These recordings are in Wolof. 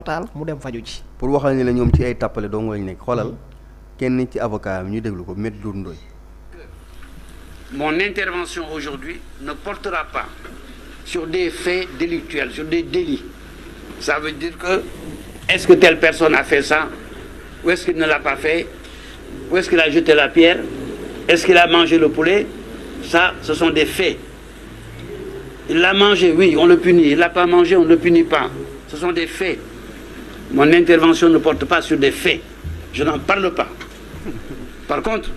taal mu dem faju ci. pour waxal ni la ñoom ci ay tàppale doo nga lañ nekk xoolal kenn ci avocat am ñu déglu ko Maître Doudou Ndoye. Mon intervention aujourd'hui ne portera pas sur des faits délictuels, sur des délits. Ça veut dire que est-ce que telle personne a fait ça, ou est-ce qu'il ne l'a pas fait, ou est-ce qu'il a jeté la pierre, est-ce qu'il a mangé le poulet. Ça, ce sont des faits. Il l'a mangé, oui, on le punit. Il ne l'a pas mangé, on ne le punit pas. Ce sont des faits. Mon intervention ne porte pas sur des faits. Je n'en parle pas. Par contre,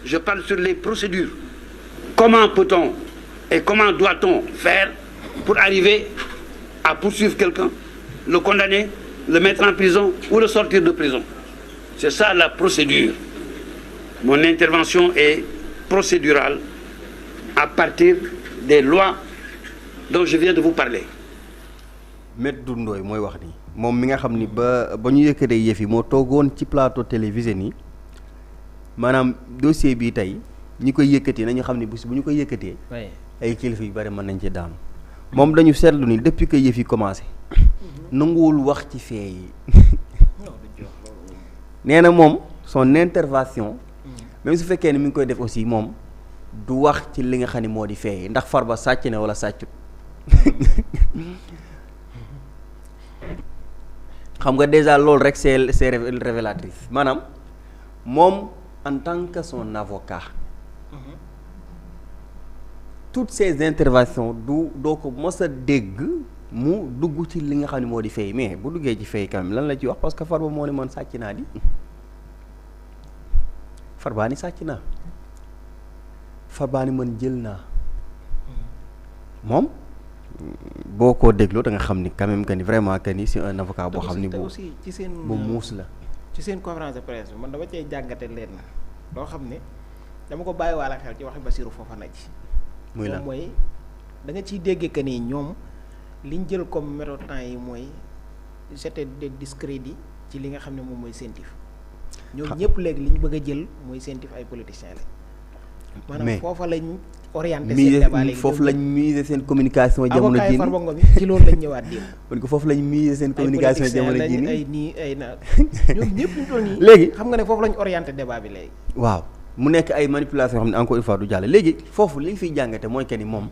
je parle sur les procédures. Comment peut-on et comment doit-on faire pour arriver à poursuivre quelqu'un, le condamner, le mettre en prison ou le sortir de prison? C'est ça la procédure. Mon intervention est procédurale à partir des lois dont je viens de vous parler. Maître Doudou Ndoye mooy wax ni moom mi nga xam ni ba ñu yëkkatee yëf yi moo toogoon ci plateau télévisé nii maanaam dossier bii tey ñi koy yëkkatee nañu xam ni bu ñu koy yëkkatee ay kilifa yu bari mën nañ ci daanu moom dañu seetlu ni depuis que yëf yi commencé nanguwul wax ci fee yi nee na moom son intervention même su fekkee ni mi ngi koy def aussi moom du wax ci li nga xam ni moo di fee yi ndax Farba sàcc na wala sàccut xam nga déjà loolu rek c'est révélatrice maanaam moom en tant que son avocat toutes ces interventions doo ko mos a dégg mu dugg ci li nga xam ne moo di fay mais bu duggee ci fay quand même lan la ci wax parce que Farba moo ne man sàcc naa di Farba ni sàcc naa Farba ni man jël naa moom boo ko dégloo da nga xam ni quand même que ni vraiment que ni c'est un avocat boo xam ni bu muus la ci seen conférence de presse bi man dama cee jàngate leen na loo xam ne dama ko bàyyi waale xel ci waxi Bassirou Fofana ji muy la mooy da nga ciy déggee que ni ñoom liñ jël comme méthode temps yi mooy jeter de discrédit ci li nga xam ne moom mooy CENTIF ñoom ñëpp léegi li ñu bëgg a jël mooy CENTIF ay politiciens lañ maanaam foofa lañ orienté seen débat léegi foofu lañ miser seen communication jamono jii Farba Ngom ci loolu lañ ñëwaat di kon ko foofu lañ miser seen communication jamono jii ay nii ay na ñoom ñëpp ñu toll nii léegi xam nga ne foofu lañ orienté débat bi léegi waaw mu nekk ay manipulation yoo xam ne encore une fois du jàll léegi foofu li ñu fiy jàngate mooy que ni moom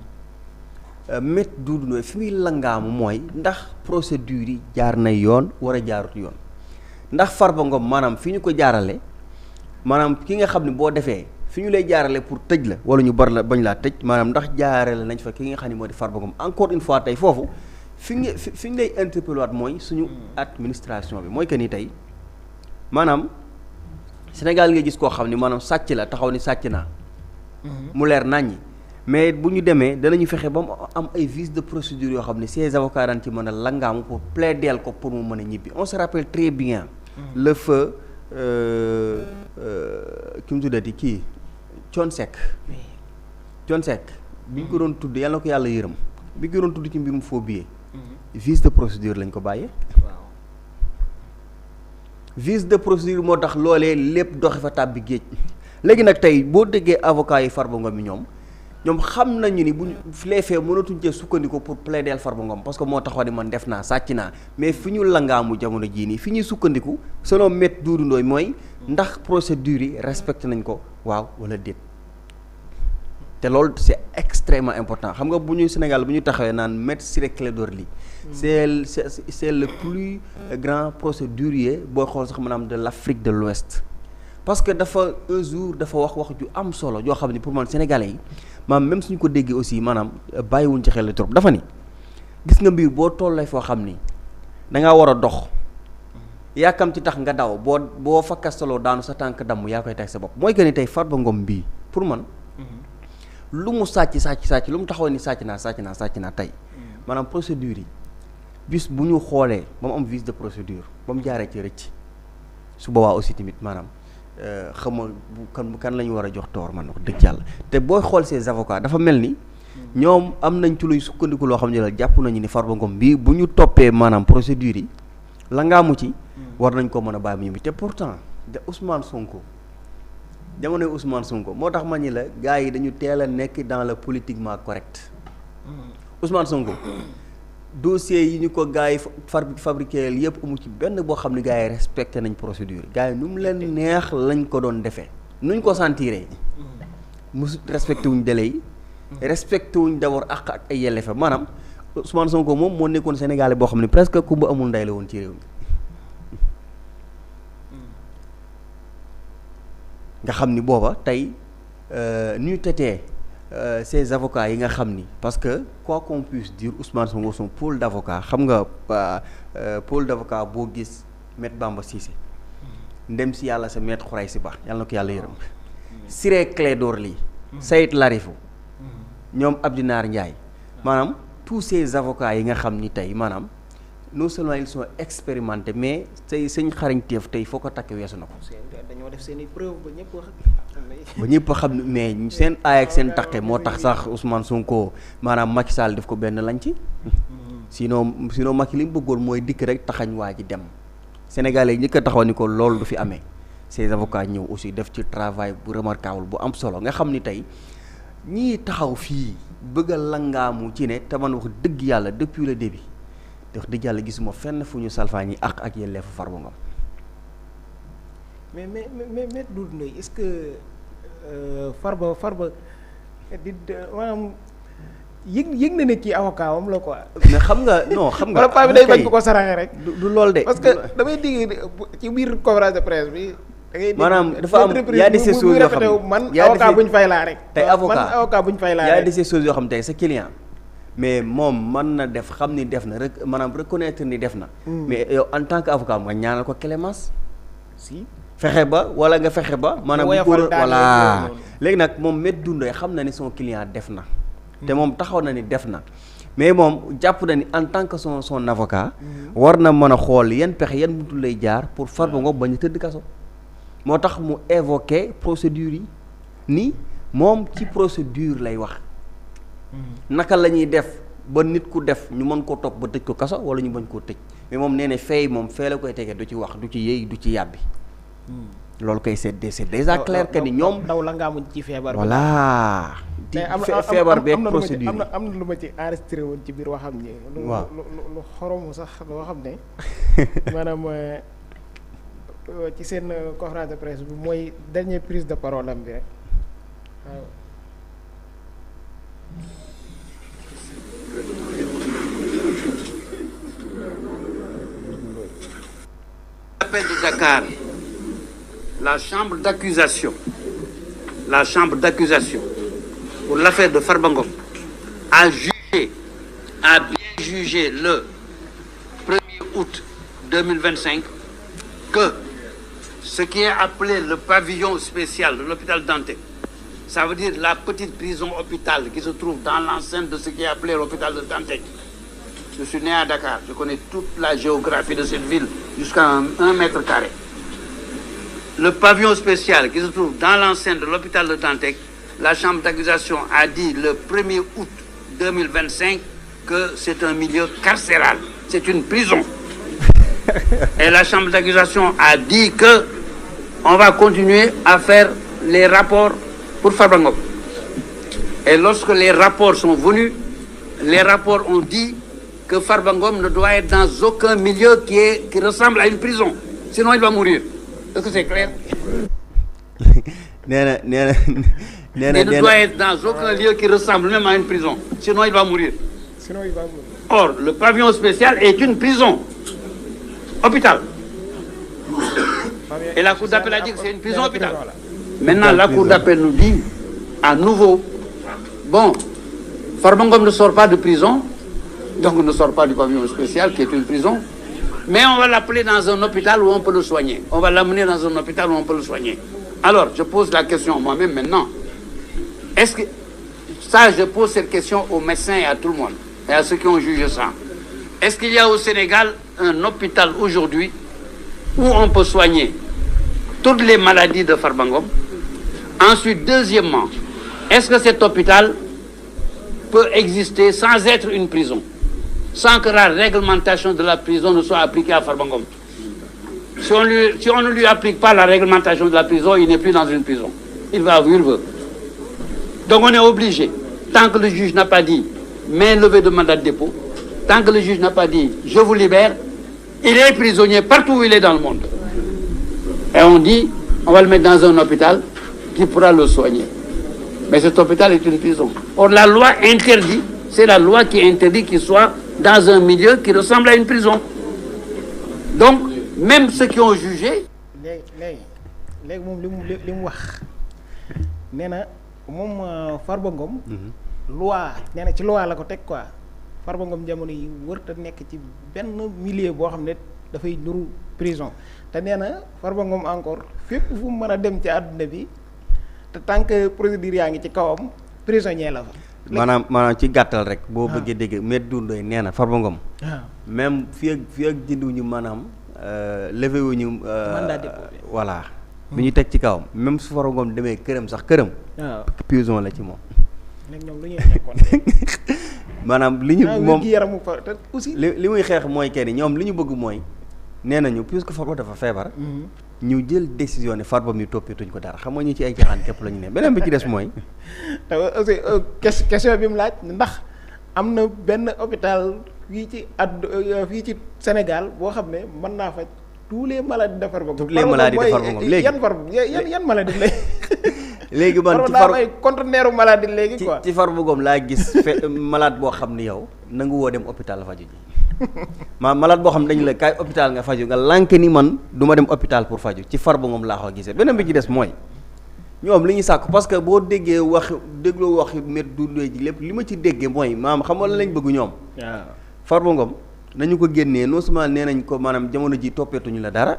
Maître Doudou Ndoye fi muy langaamu mooy ndax procédure yi jaar na yoon war a jaarut yoon ndax Farba Ngom maanaam fi ñu ko jaarale maanaam ki nga xam ne boo defee fi ñu lay jaarale pour tëj la wala ñu bar la bañ laa tëj maanaam ndax jaarale nañ fa ki nga xam ne moo di Farba Ngom encore une fois tey foofu fi ñu lay interpellé waat mooy suñu administration bi mooy que ni tey maanaam Sénégal nga gis koo xam ni maanaam sàcc la taxaw ni sàcc naa mu leer naññi mais bu ñu demee danañu fexe ba mu am ay vices de procédure yoo xam ne ces avocats daan ci mën a langaamu pour plaider ko pour mu mën a ñibbi on se rappelle très bien le feu ki mu tuddati kii Thione Seck bi ñu ko doon tudd yàlla na ko yàlla yërëm bi ñu ko doon tudd ci mbirum faux billet vice de procédure lañ ko bàyyee vice de procédure moo tax loolee lépp doxe fa tàbbi géej léegi nag tey boo déggee avocat yi Farba Ngom yi ñoom xam nañu ni bu les faits mënatuñ cee sukkandiku pour plaider Farba Ngom parce que moo taxaw ni man def naa sàcc naa mais fi ñu langaamu jamono jii nii fi ñuy sukkandiku selon Maître Doudou Ndoye mooy ndax procédure yi respecté nañ ko waaw wala déet te loolu c'est extrêmement important xam nga bu ñu Sénégal bu ñu taxawee naan Maître Ciré Clédor Ly c'est le plus grand procédurier booy xool sax maanaam de l'Afrique de l'Ouest parce que dafa un jour dafa wax ju am solo joo xam ne pour man sénégalais yi maanaam même suñu ko déggee aussi maanaam bàyyiwuñ ci xel trop dafa ni gis nga mbir boo tollee foo xam ni da ngaa war a dox yaakam ci tax nga daw boo fakkastaloo daanu sa tànk damm yaa koy teg sa bopp mooy que ni tey Farba Ngom bii pour man lu mu sàcc lu mu taxaw ni sàcc naa tey maanaam procédure yi bis bu ñu xoolee ba mu am vice de procédure ba mu jaaree ci rëcc su boobaa aussi tamit maanaam xama kan la ñu war a jox toor man wax dëgg yàlla te booy xool ces avocats dafa mel ni ñoom am nañ ci luy sukkandiku loo xam ne la jàpp nañu ni Farba Ngom bii bu ñu toppee maanaam procédure yi la ngaamu ci war nañ ko mën a bàyyi mu ñibbi te pourtant de Ousmane Sonko jamonoy Ousmane Sonko moo tax ma ni la gars yi dañu teel a nekk dans le politiquement correct Ousmane Sonko dossier yi ñu ko gars yi fabriqué yëpp amu ci benn boo xam ne gars yi respecté nañ procédure gars yi nu mu leen neex lañ ko doon defee nuñ ko sentiree musu respecté wuñ délai yi respecté wuñ d'abord ak ay yelleefa maanaam Ousmane Sonko moom moo nekkoon Sénégalais boo xam ne presque ku ba amul ndey la woon ci réew mi nga xam ni booba tey ñu tetee ces avocats yi nga xam ni parce que quoi qu'on puisse dire Ousmane Sonko son pôle d'avocat xam nga pôle d'avocat boo gis Maître Bamba Cissé ndem si yàlla sa Maître Khouraysi Ba yàlla na ko yàlla yërëm Ciré Clédor Ly Saïd Larifou ñoom Abdinar Ndiaye maanaam tous ces avocats yi nga xam ni tey maanaam non seulement ils sont expérimentés mais tey sëñ xarañteef tey foo ko takk weesu na ko. dañoo def seen i preuve ba ñëpp ba ñëpp xam ne mais seen aay ak seen taqe moo tax sax Ousmane Sonko maanaam Macky Sall def ko benn lañ ci. sinon Macky li mu bëggoon mooy dikk rek taxañ waa ji dem. Sénégalais yi njëkk a taxaw ni ko loolu du fi amee ces avocats ñëw aussi def ci travail bu remarquable bu am solo nga xam ni tey ñii taxaw fii bëgg a langaamu ci ne te man wax dëgg yàlla depuis le début. wax dëgg yàlla gisuma fenn fu ñu salfaañi ak yelleefu Farba Ngom mais Doudou Ndoye est-ce que Farba di maanaam yëg na ne kii avocat am la quoi. mais xam nga non xam nga. wala paa bi day bañ ko saraxe rek. du lool de. parce que damay dégg ci biir conférence de presse bi. da ngay maanaam dafa am y a des choses yoo xam ne man avocat bu ñu fay laa rek. tey avocat man avocat bu ñu fay laa rek. y a rek des choses yoo xam ne tey sa client. mais moom mën na def xam ni def na rek maanaam reconnaître ni def na. mais yow en tant que avocat nga ñaanal ko clémence. si fexe ba wala nga fexe ba. maanaam bu góor voilà léegi nag moom Maître Doudou Ndoye xam na ni son client def na. te moom taxaw na ni def na. mais moom jàpp na ni en tant que son avocat. war na mën a xool yan pexe yan buntu lay jaar pour Farba Ngom bañ a tëdd kaso. moo tax mu évoqué procédure yi ni moom ci procédure lay wax. naka la ñuy def ba nit ku def ñu mën koo topp ba tëj ko kaso wala ñu bañ koo tëj mais moom nee na fay moom fee la koy tegee du ci wax du ci yëy du ci yàbbi loolu koy c'est déjà clair que ni ñoom daw la nga amuñ ci feebar voilà di feebar beeg procédure am na lu ma ci enregistré woon ci biir waxam ni waaw lu xoromu sax loo xam ne maanaam ci seen conférence de presse bi mooy dernière prise de parole am bi rek waaw. L'appel de Dakar, la chambre d'accusation pour l'affaire de Farba Ngom a bien jugé le 1er août 2025 que ce qui est appelé le pavillon spécial de l'hôpital Dantec, ça veut dire la petite prison hôpital qui se trouve dans l'enceinte de ce qui est appelé l'hôpital de Dantec. Je suis né à Dakar, je connais toute la géographie de cette ville jusqu'à 1 mètre carré. Le pavillon spécial qui se trouve dans l'enceinte de l'hôpital de Dantec, la chambre d'accusation a dit le 1er août 2025 que c'est un milieu carcéral, c'est une prison. Et la chambre d'accusation a dit que on va continuer à faire les rapports pour Farba Ngom. Et lorsque les rapports sont venus, les rapports ont dit que Farba Ngom ne doit être dans aucun milieu qui ressemble à une prison. Sinon, il va mourir. Est-ce que c'est clair? Il ne doit être dans aucun lieu qui ressemble même à une prison. Sinon, il va mourir. Or, le pavillon spécial est une prison. Hôpital. Et la Cour d'appel a dit que c'est une prison hôpital. Maintenant, la Cour d'appel nous dit à nouveau, bon, Farba Ngom ne sort pas de prison, donc ne sort pas du pavillon spécial qui est une prison, mais on va l'appeler dans un hôpital où on peut le soigner. On va l'amener dans un hôpital où on peut le soigner. Alors, je pose la question moi-même maintenant. Est-ce que ça, je pose cette question aux médecins et à tout le monde, et à ceux qui ont jugé ça. Est-ce qu'il y a au Sénégal un hôpital aujourd'hui où on peut soigner toutes les maladies de Farba Ngom? Ensuite, deuxièmement, est-ce que cet hôpital peut exister sans être une prison, sans que la réglementation de la prison ne soit appliquée à Farba Ngom? Si on ne lui applique pas la réglementation de la prison, il n'est plus dans une prison. Il va où il veut. Donc on est obligé, tant que le juge n'a pas dit main levée de mandat de dépôt, tant que le juge n'a pas dit je vous libère, il est prisonnier partout où il est dans le monde. Et on dit on va le mettre dans un hôpital qui pourra le soigner. Mais cet hôpital est une prison. Or la loi interdit, c'est la loi qui interdit qu'il soit dans un milieu qui ressemble à une prison. Donc même ceux qui ont jugé. léegi moom li mu wax nee na moom Farba Ngom. loi nee na ci loi la ko teg quoi Farba Ngom jamono yi wërta nekk ci benn milieu boo xam ne dafay nuru prison te nee na Farba Ngom encore fépp fu mu mën a dem ci àdduna bi te tant que procédure yaa ngi ci kawam prisonnier la fa. maanaam ci gàttal rek. boo bëggee dégg Maître Doudou Ndoye nee na Farba Ngom. même fii ak jënduwuñu maanaam levé wuñu. mandat dépôt bi voilà. bi ñu teg ci kawam même su Farba Ngom demee këram sax këram. prison la ci moom. léegi ñoom lu ñuy nekkoon maanaam li ñu moom yaramu fa te aussi. li muy xeex mooy kenn ñoom li ñu bëgg mooy nee nañu puisque Farba dafa feebar. ñu jël décision ne Farba mi toppatuñ ko dara xam nga ñu ci ay caaxaan képp la ñu ne beneen bi ci des mooy. te aussi question bi mu laaj ndax am na benn hôpital fii ci Sénégal boo xam ne mën naa faj tous les maladies de Farba Ngom. toutes les maladies de Farba Ngom léegi yan maladie lay. léegi man ci Farba ay conteneur maladie léegi quoi. ci Farba Ngom laa gis malade boo xam ni yow nangu woo dem hôpital faju ji malade boo xam ne dañu la kaay hôpital nga faju nga lànk ni man du ma dem hôpital pour faju ci Farba Ngom laa ko gisee beneen bi ci des mooy ñoom li ñuy sàkk parce que boo dégloo wax Maître Doudou Ndoye ji lépp li ma ci déggee mooy maanaam xam nga lañ bëgg ñoom. waaw Farba Ngom nañu ko génnee non seulement nee nañ ko maanaam jamono ji toppeetuñu la dara.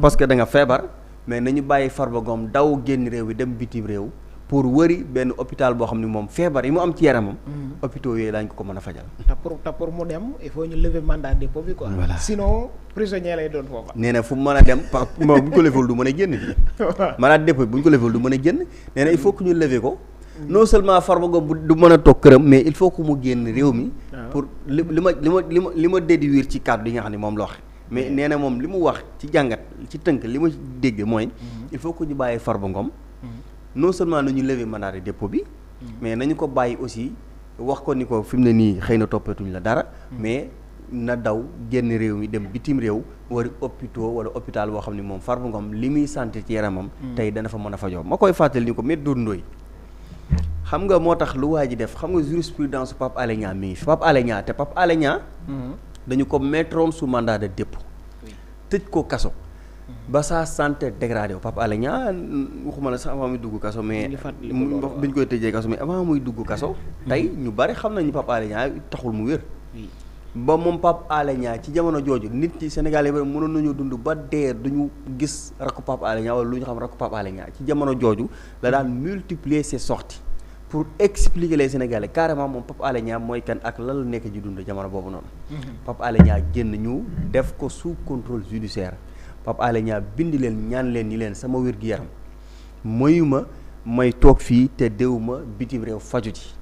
parce que da nga feebar. mais nañu bàyyi Farba Ngom daw génn réew bi dem bitim réew pour wëri benn hôpital boo xam ne moom feebar yi mu am ci yaramam. hôpitaux yooyu daañu ko mën a fajal. te pour mu dem il faut ñu lever mandat de dépôt bi quoi. voilà sinon prisonnier lay doon foofa. nee na fu mu mën a dem bu ñu ko levewul du mën a génn bi mandat de dépôt bu ñu ko levewul du mën a génn nee na il faut que ñu lever ko. non seulement Farba Ngom du mën a toog këram mais il faut que mu génn réew mi. pour li ma déduire ci kàddu yi nga xam ne moom la wax. mais nee na moom li mu wax ci jàngat ci tënk li ma dégg mooy. il faut que ñu bàyyi Farba Ngom. non seulement nañu lever mandat de dépôt bi. mais nañu ko bàyyi aussi wax ko ni ko fi mu ne nii xëy na toppatuñ la dara. mais na daw génn réew mi dem bitim réew wala hôpital wala hôpital boo xam ne moom Farba Ngom li muy sentir ci yaramam. tey dana fa mën a fajoo ma koy fàttali ni ko Maître Doudou Ndoye xam nga moo tax lu waa ji def xam nga jurisprudence Pape Alé Niang mi ngi fi Pape Alé Niang te Pape Alé Niang dañu ko mettroon sous mandat de dépôt tëj ko kaso ba sa santé dégradé wu Pape Alé Niang waxuma la sax avant muy dugg kaso mais biñ koy tëjee kaso mais avant muy dugg kaso tey ñu bari xam nañu Pape Alé Niang taxul mu wér ba moom Pape Alé Niang ci jamono jooju nit ci Sénégal yi mënoon nañu dund ba dee duñu gis rakku Pape Alé Niang wala lu ñu xam rakku Pape Alé Niang ci jamono jooju la daan multiplier ses sorties pour expliquer les Sénégalais carrément moom Pape Alé Niang mooy kan ak lan la nekk ji dund jamono boobu noonu. Pape Alé Niang génn ñu def ko sous contrôle judiciaire Pape Alé Niang bind leen ñaan leen ni leen sama wér-gu-yaram mayuma may toog fii te déwuma bitim réew faju ci.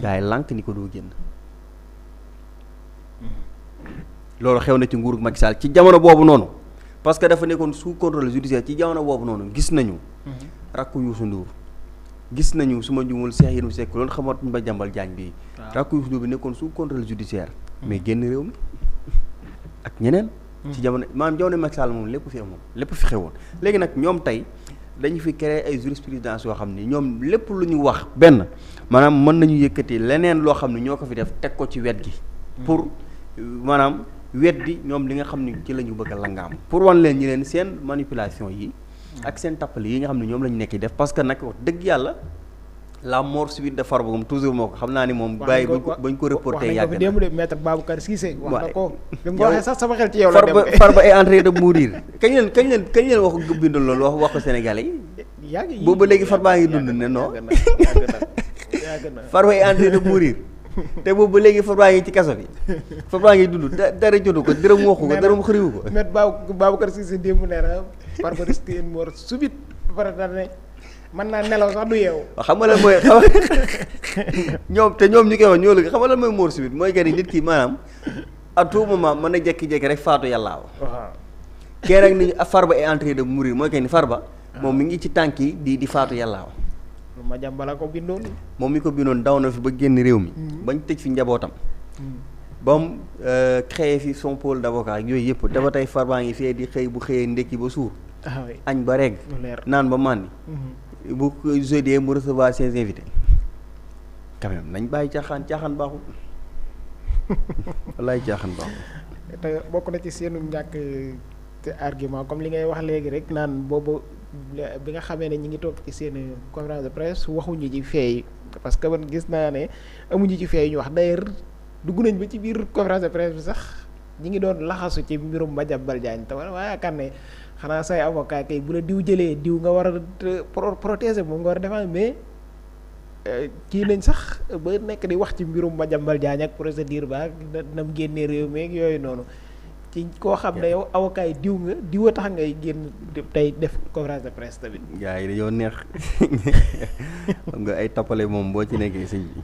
gars yi lànk ni ko doo génn. loolu xew na ci nguuru Macky Sall ci jamono boobu noonu parce que dafa nekkoon sous contrôle judiciaire ci jamono boobu noonu gis nañu. rakku Youssou Ndour. gis nañu su ma jumul Cheikh Yérim Seck loolu xamatuñ ba jàmbal jaañ bi rakku Youssou Ndour bi nekkoon sous contrôle judiciaire mais génn réew mi ak ñeneen ci jamono maanaam jamono Macky Sall moom lépp fi xewoon léegi nag ñoom tey dañu fi créer ay jurisprudence yoo xam ni ñoom lépp lu ñu wax benn maanaam mën nañu yëkkati leneen loo xam ne ñoo ko fi def teg ko ci wet gi pour maanaam weddi ñoom li nga xam ne ci la ñu bëgg a langaam pour wan leen ñi leen seen manipulation yi ak seen tappale yi nga xam ne ñoom lañu nekk def parce que nag wax dëgg yàlla la mort subite de Farba Ngom toujours moo ko xam naa ni moom bàyyi bañ ko reporté yàgg na démb de maître Babacar Cissé wax na ko bi mu waxee sax sama xel ci yow la dem Farba est en train de mourir kañ leen wax ko bindal loolu wax ko Sénégalais yi yàgg boobu léegi Farba ngi dund ne non Farba est en train de mourir te boobu ba léegi Farba ngi ci kaso bi Farba ngi dund dara jotu ko dërëm waxu ko dërëm xëriwu ko maître Babacar Cissé démb nee na Farba risque une mort subite pare daan ne mën naa nelaw sax du yeewu. xam nga lan mooy ñoom ñu koy wax ñoo la xam nga lan mooy mort subite mooy que ni nit ki maanaam à tout moment mën na jékki-jékki rek faatu yàllaaw. waaw kee nag ni Farba est en train de mourir mooy que ni Farba. moom mi ngi ci tànk yi di faatu yàllaaw. ma jàmbala ko bindoon. moom mi ko bindoon daw na fi ba génn réew mi. bañ tëj fi njabootam. ba mu créé fi son pôle d'avocat ak yooyu yëpp dafa tey Farba ngi fee di xëy bu xëyee ndekki ba suur añ ba reg naan ba màndi bu jeudi mu recevoir ses invités quand même nañ bàyyi caaxaan baaxul wallaay caaxaan baaxul te bokk na ci seenu ñàkk te argument comme li ngay wax léegi rek naan boobu bi nga xamee ne ñi ngi toog ci seen conférence de presse waxuñu ci feey parce que man gis naa ne amuñu ci feey ñu wax d'ailleurs dugg nañ ba ci biir conférence de presse bi sax ñi ngi doon laxasu ci mbirum Madiambal Diagne te waaye yaakaar ne xanaa say avocat kay bu la diw jëlee diw nga war a protéger moom nga war a défendre mais kii nañ sax ba nekk di wax ci mbirum Madiambal Diagne ak procédure ba nam génnee réew mi ak yooyu noonu ci koo xam ne yow avocat yi diw nga diw a tax ngay génn tey def conférence de presse tamit. gars yi dañoo neex xam nga ay tappale moom boo ci nekkee sëñ bi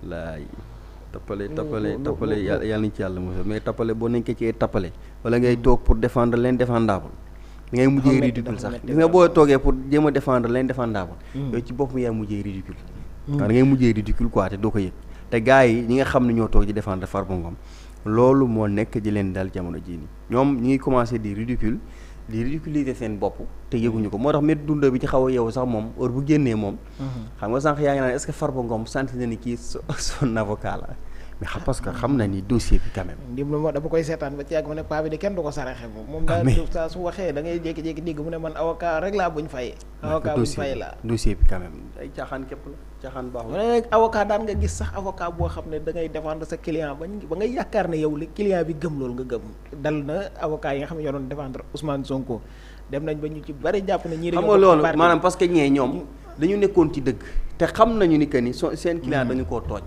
laay tappale yàlla nañ ci yàlla mos mais tappale boo nekkee ci ay tappale wala ngay toog pour défendre l'indéfendable ngay mujjee ridicule sax gis nga boo toogee pour jéem a défendre l'indéfendable yow ci bopp yaay mujjee ridicule waaw da ngay mujjee ridicule quoi te doo ko yëg te gars yi ñi nga xam ne ñoo toog di défendre Farba Ngom loolu moo nekk di leen dal jamono jii nii ñoom ñi ngi commencé di ridiculiser seen bopp te yëguñu ko moo tax met dunda bi ci xaw a yow sax moom heure bu génnee moom xam nga sànq yaa ngi naan est-ce que Farba Ngom sant na ni kii son avocat la mais parce que xam na ni dossier bi quand même ndim la moo dama koy seetaan ba ci yàgg ma ne paa bi de kenn du ko saraxe moom daal saa su waxee da ngay jékki-jékki dégg mu ne man avocat rek laa buñ fayee avocat buñ fayee laa dossier bi quand même ay caaxaan képp la caaxaan baaxul mu ne avocat daan nga gis sax avocat boo xam ne da ngay défendre sa client ba ngay yaakaar ne yow li client bi gëm loolu nga gëm dal na avocat yi nga xam ne ñoo doon défendre Ousmane Sonko dem nañ ba ñu ci bari jàpp ne ñii xam nga loolu maanaam parce que ñee ñoom dañu nekkoon ci dëgg te xam nañu ni que ni seen client dañu koo tooñ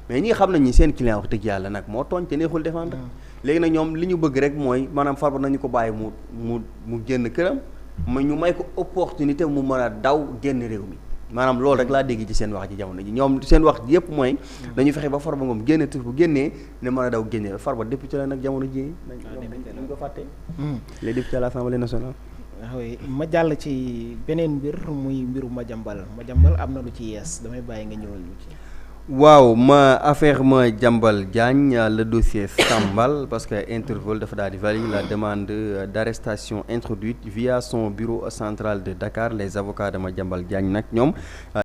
mais ñi xam nañ ni seen client wax dëgg yàlla nag moo tooñ te neexul défendre léegi nag ñoom li ñu bëgg rek mooy maanaam Farba nañu ko bàyyi mu génn këram ma ñu may ko opportunité mu mën a daw génn réew mi maanaam loolu rek laa dégg ci seen wax ji jamono ji ñoom seen wax ji yëpp mooy dañu fexe ba Farba Ngom génn te bu génnee ne mën a daw génne Farba député la nag jamono ji nañ ko fàtte les députés à l'Assemblée nationale oui ma jàll ci beneen mbir muy mbiru Madiambal am na lu ci yees damay bàyyi nga ñëwal lu ci waaw affaire Madiambal Diagne le dossier s'emballe parce que Interpol dafa daal di valider la demande d'arrestation introduite via son bureau central de Dakar les avocats de Madiambal Diagne nag ñoom